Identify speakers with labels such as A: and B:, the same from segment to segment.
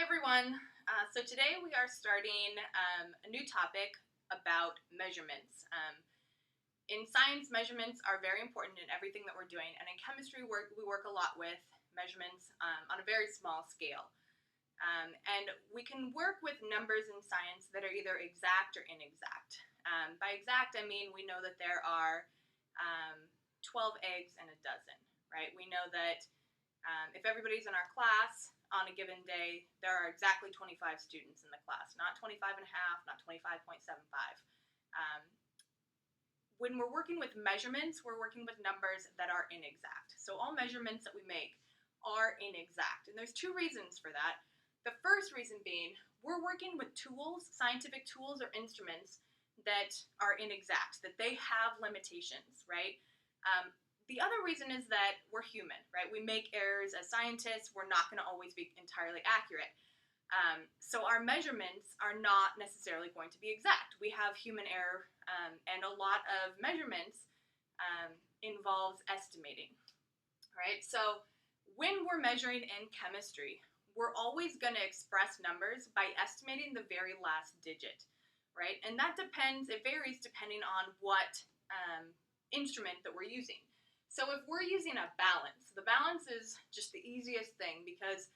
A: everyone. So today we are starting a new topic about measurements. In science, measurements are very important in everything that we're doing, and in chemistry, we work a lot with measurements on a very small scale. And we can work with numbers in science that are either exact or inexact. By exact, I mean we know that there are 12 eggs in a dozen, right? We know that if everybody's in our class on a given day, there are exactly 25 students in the class, not 25 and a half, not 25.75. When we're working with measurements, we're working with numbers that are inexact. So all measurements that we make are inexact. And there's two reasons for that. The first reason being, we're working with tools, scientific tools or instruments that are inexact, that they have limitations, right? The other reason is that we're human, right? We make errors as scientists. We're not going to always be entirely accurate. So our measurements are not necessarily going to be exact. We have human error, and a lot of measurements involves estimating, right? So when we're measuring in chemistry, we're always going to express numbers by estimating the very last digit, right? And that depends, it varies depending on what instrument that we're using. So if we're using a balance, the balance is just the easiest thing because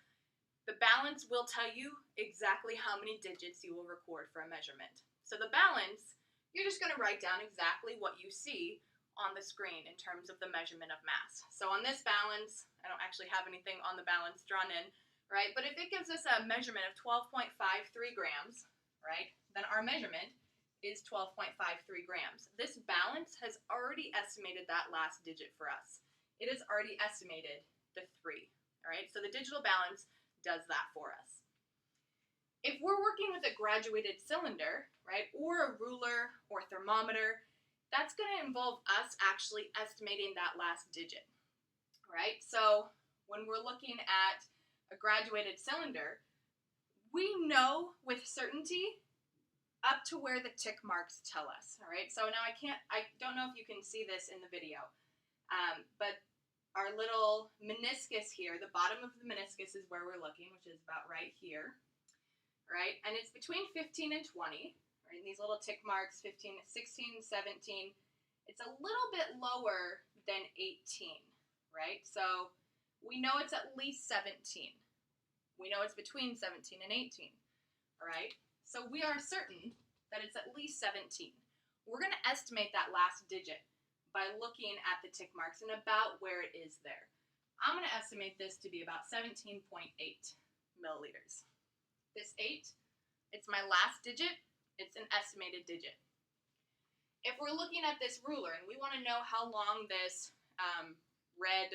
A: the balance will tell you exactly how many digits you will record for a measurement. So the balance, you're just going to write down exactly what you see on the screen in terms of the measurement of mass. So on this balance, I don't actually have anything on the balance drawn in, right? But if it gives us a measurement of 12.53 grams, right, then our measurement is 12.53 grams. This balance has already estimated that last digit for us. It has already estimated the 3, all right? So the digital balance does that for us. If we're working with a graduated cylinder, right, or a ruler or thermometer, that's going to involve us actually estimating that last digit, right? So when we're looking at a graduated cylinder, we know with certainty up to where the tick marks tell us, all right? So now I don't know if you can see this in the video, but our little meniscus here, the bottom of the meniscus is where we're looking, which is about right here, right? And it's between 15 and 20, right? These little tick marks, 15, 16, 17. It's a little bit lower than 18, right? So we know it's at least 17. We know it's between 17 and 18, all right? So we are certain that it's at least 17. We're going to estimate that last digit by looking at the tick marks and about where it is there. I'm going to estimate this to be about 17.8 milliliters. This 8, it's my last digit. It's an estimated digit. If we're looking at this ruler and we want to know how long this red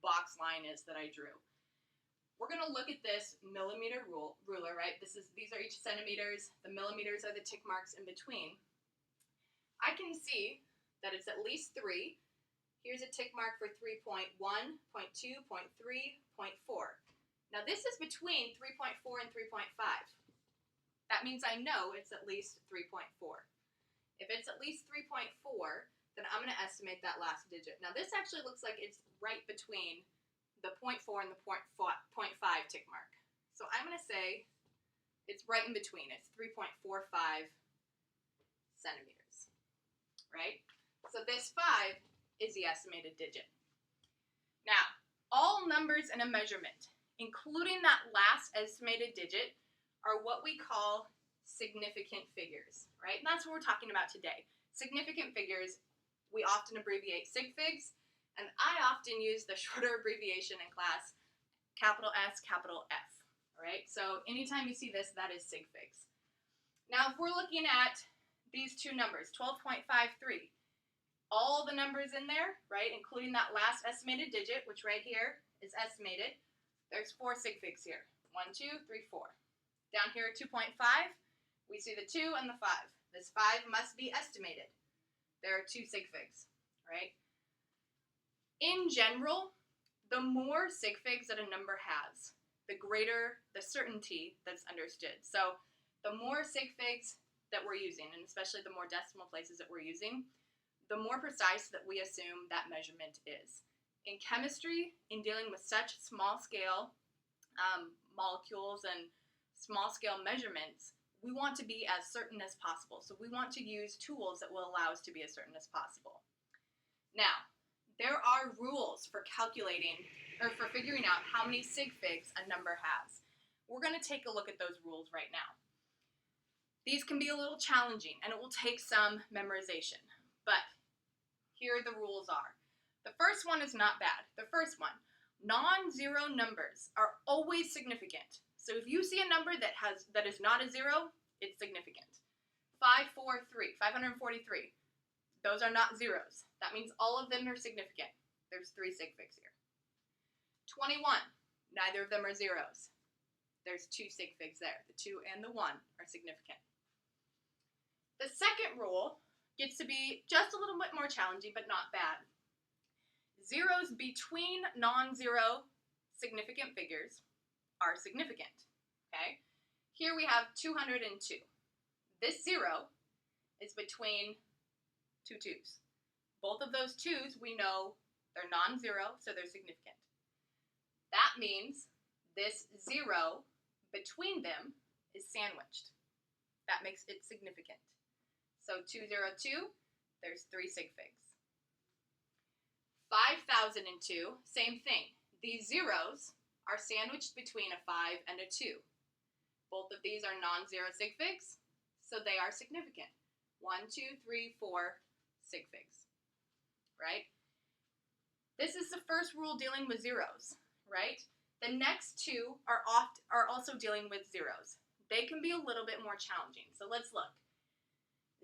A: box line is that I drew, we're going to look at this millimeter ruler, right? These are each centimeters. The millimeters are the tick marks in between. I can see that it's at least 3. Here's a tick mark for 3.1, 0.2, 0.3, 0.4. Now this is between 3.4 and 3.5. That means I know it's at least 3.4. If it's at least 3.4, then I'm going to estimate that last digit. Now this actually looks like it's right between the 0.4 and the 0.5 tick mark. So I'm going to say it's right in between. It's 3.45 centimeters, right? So this 5 is the estimated digit. Now, all numbers in a measurement, including that last estimated digit, are what we call significant figures, right? And that's what we're talking about today. Significant figures, we often abbreviate sig figs, and I often use the shorter abbreviation in class, capital S, capital F, all right? So anytime you see this, that is sig figs. Now, if we're looking at these two numbers, 12.53, all the numbers in there, right, including that last estimated digit, which right here is estimated, there's 4 sig figs here. 1, 2, 3, 4. Down here at 2.5, we see the 2 and the 5. This 5 must be estimated. There are 2 sig figs, right? In general, the more sig figs that a number has, the greater the certainty that's understood. So the more sig figs that we're using, and especially the more decimal places that we're using, the more precise that we assume that measurement is. In chemistry, in dealing with such small scale molecules and small scale measurements, we want to be as certain as possible. So we want to use tools that will allow us to be as certain as possible. Now, there are rules for calculating or for figuring out how many sig figs a number has. We're going to take a look at those rules right now. These can be a little challenging and it will take some memorization, but here the rules are. The first one is not bad. The first one, non-zero numbers are always significant. So if you see a number that is not a zero, it's significant. 543, 543. Those are not zeros. That means all of them are significant. There's 3 sig figs here. 21, neither of them are zeros. There's 2 sig figs there. The 2 and the 1 are significant. The second rule gets to be just a little bit more challenging, but not bad. Zeros between non-zero significant figures are significant, okay? Here we have 202. This 0 is between 2 2's. Both of those 2's we know they're non-zero, so they're significant. That means this 0 between them is sandwiched. That makes it significant. So 202, there's 3 sig figs. 5002, same thing. These zeros are sandwiched between a 5 and a 2. Both of these are non-zero sig figs, so they are significant. 1, 2, 3, 4 sig figs, right? This is the first rule dealing with zeros, right? The next 2 are also dealing with zeros. They can be a little bit more challenging, so let's look.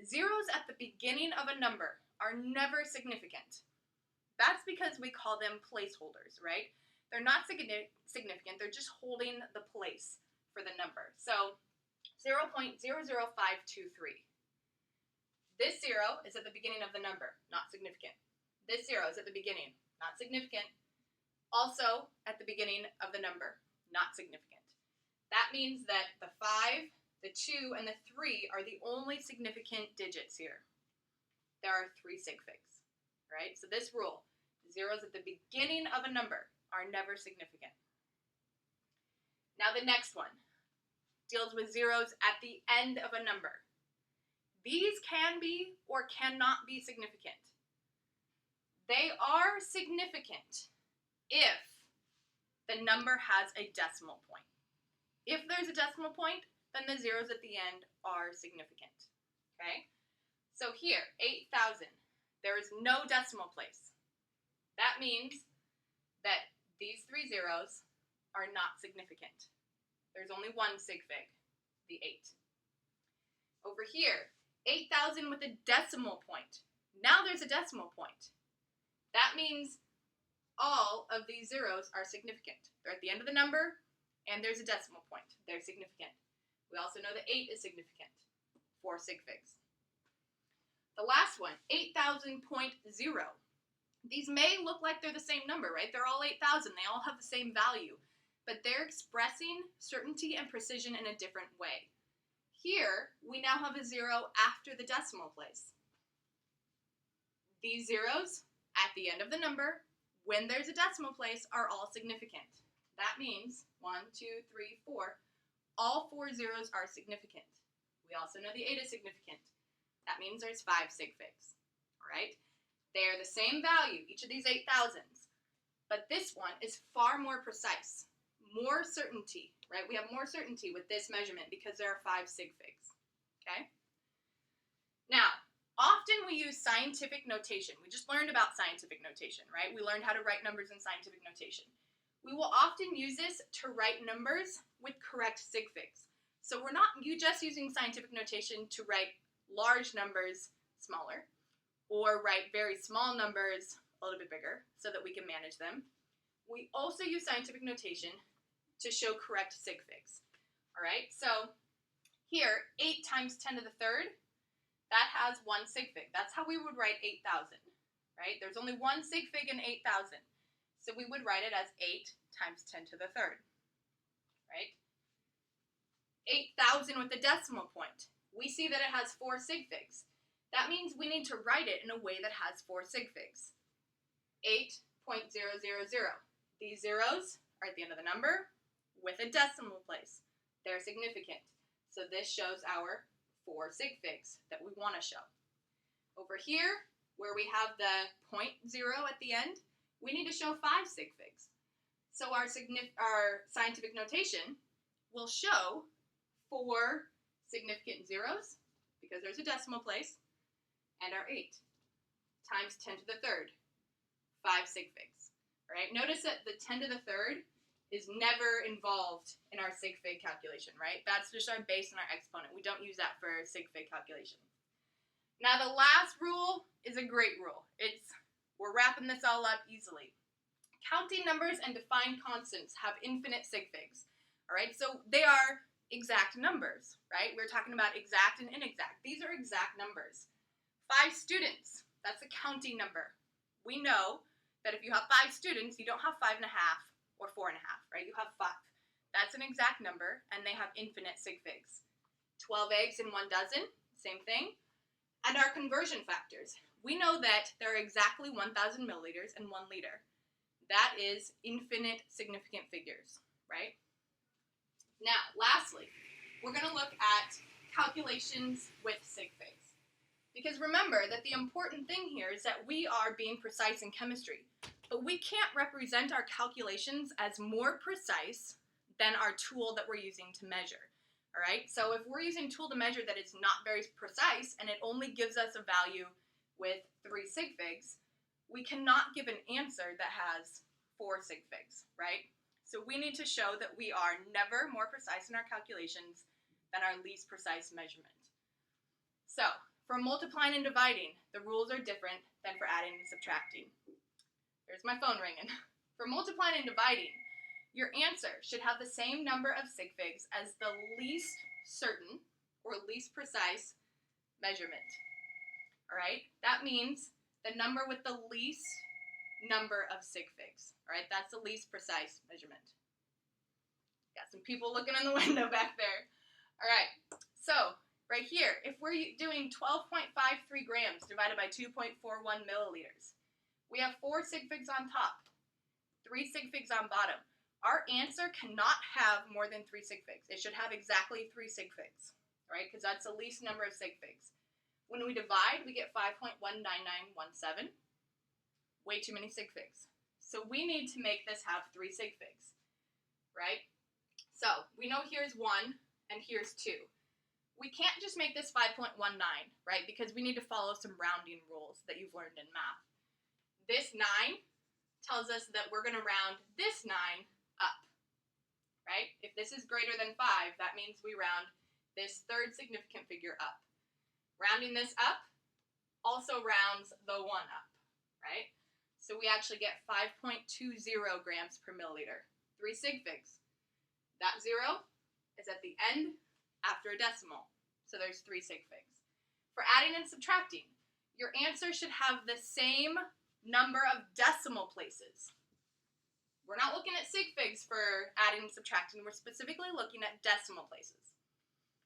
A: Zeros at the beginning of a number are never significant. That's because we call them placeholders, right? They're not significant, they're just holding the place for the number. So 0.00523. This 0 is at the beginning of the number, not significant. This 0 is at the beginning, not significant. Also at the beginning of the number, not significant. That means that the 5, the 2, and the 3 are the only significant digits here. There are 3 sig figs, right? So this rule, zeros at the beginning of a number are never significant. Now the next one deals with zeros at the end of a number. These can be or cannot be significant. They are significant if the number has a decimal point. If there's a decimal point, then the zeros at the end are significant, okay? So here, 8,000, there is no decimal place. That means that these 3 zeros are not significant. There's only 1 sig fig, the 8. Over here, 8,000 with a decimal point. Now there's a decimal point. That means all of these zeros are significant. They're at the end of the number, and there's a decimal point. They're significant. We also know that 8 is significant, 4 sig figs. The last one, 8,000.0. These may look like they're the same number, right? They're all 8,000. They all have the same value, but they're expressing certainty and precision in a different way. Here, we now have a 0 after the decimal place. These zeros at the end of the number, when there's a decimal place, are all significant. That means 1, 2, 3, 4. All 4 zeros are significant. We also know the 8 is significant. That means there's 5 sig figs, all right? They are the same value, each of these 8,000s, but this one is far more precise, more certainty, right? We have more certainty with this measurement because there are 5 sig figs, okay? Now, often we use scientific notation. We just learned about scientific notation, right? We learned how to write numbers in scientific notation. We will often use this to write numbers with correct sig figs. So we're not just using scientific notation to write large numbers smaller, or write very small numbers a little bit bigger so that we can manage them. We also use scientific notation to show correct sig figs. All right, so here, 8 times 10 to the third, that has 1 sig fig. That's how we would write 8,000, right? There's only 1 sig fig in 8,000. So we would write it as 8 times 10 to the third, right? 8,000 with a decimal point. We see that it has 4 sig figs. That means we need to write it in a way that has 4 sig figs. 8.000. These zeros are at the end of the number. with a decimal place. They're significant. So this shows our 4 sig figs that we want to show. Over here, where we have the 0.0 at the end, we need to show 5 sig figs. So our scientific notation will show 4 significant zeros, because there's a decimal place, and our 8 times 10 to the third, 5 sig figs. All right? Notice that the 10 to the third is never involved in our sig fig calculation, right? That's just our base and our exponent. We don't use that for sig fig calculation. Now the last rule is a great rule. We're wrapping this all up easily. Counting numbers and defined constants have infinite sig figs. All right, so they are exact numbers, right? We're talking about exact and inexact. These are exact numbers. 5 students, that's a counting number. We know that if you have 5 students, you don't have 5.5 or 4.5, right? You have 5. That's an exact number, and they have infinite sig figs. 12 eggs in 1 dozen, same thing. And our conversion factors. We know that there are exactly 1,000 milliliters and 1 liter. That is infinite significant figures, right? Now, lastly, we're going to look at calculations with sig figs. Because remember that the important thing here is that we are being precise in chemistry, but we can't represent our calculations as more precise than our tool that we're using to measure. All right, so if we're using a tool to measure that is not very precise and it only gives us a value with 3 sig figs, we cannot give an answer that has 4 sig figs, right? So we need to show that we are never more precise in our calculations than our least precise measurement. So, for multiplying and dividing, the rules are different than for adding and subtracting. There's my phone ringing. For multiplying and dividing, your answer should have the same number of sig figs as the least certain or least precise measurement. All right? That means the number with the least number of sig figs. All right? That's the least precise measurement. Got some people looking in the window back there. All right. So, right here, if we're doing 12.53 grams divided by 2.41 milliliters, we have 4 sig figs on top, 3 sig figs on bottom. Our answer cannot have more than 3 sig figs. It should have exactly 3 sig figs, right? Because that's the least number of sig figs. When we divide, we get 5.19917. Way too many sig figs. So we need to make this have 3 sig figs, right? So we know here's 1 and here's 2. We can't just make this 5.19, right? Because we need to follow some rounding rules that you've learned in math. This 9 tells us that we're going to round this 9 up, right? If this is greater than 5, that means we round this third significant figure up. Rounding this up also rounds the 1 up, right? So we actually get 5.20 grams per milliliter, 3 sig figs. That 0 is at the end after a decimal, so there's 3 sig figs. For adding and subtracting, your answer should have the same number of decimal places. We're not looking at sig figs for adding and subtracting, we're specifically looking at decimal places.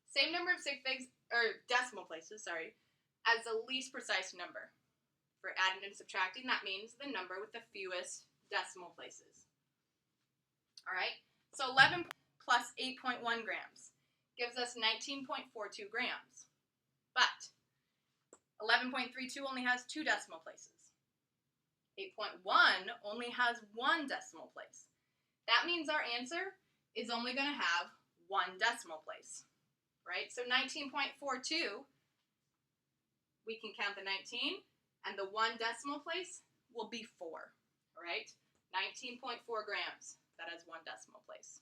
A: Same number of sig figs, or decimal places, sorry, as the least precise number. For adding and subtracting, that means the number with the fewest decimal places. Alright, so 11 plus 8.1 grams gives us 19.42 grams. But 11.32 only has 2 decimal places. 8.1 only has 1 decimal place. That means our answer is only going to have 1 decimal place, right? So 19.42, we can count the 19, and the 1 decimal place will be 4, all right? 19.4 grams, that has 1 decimal place.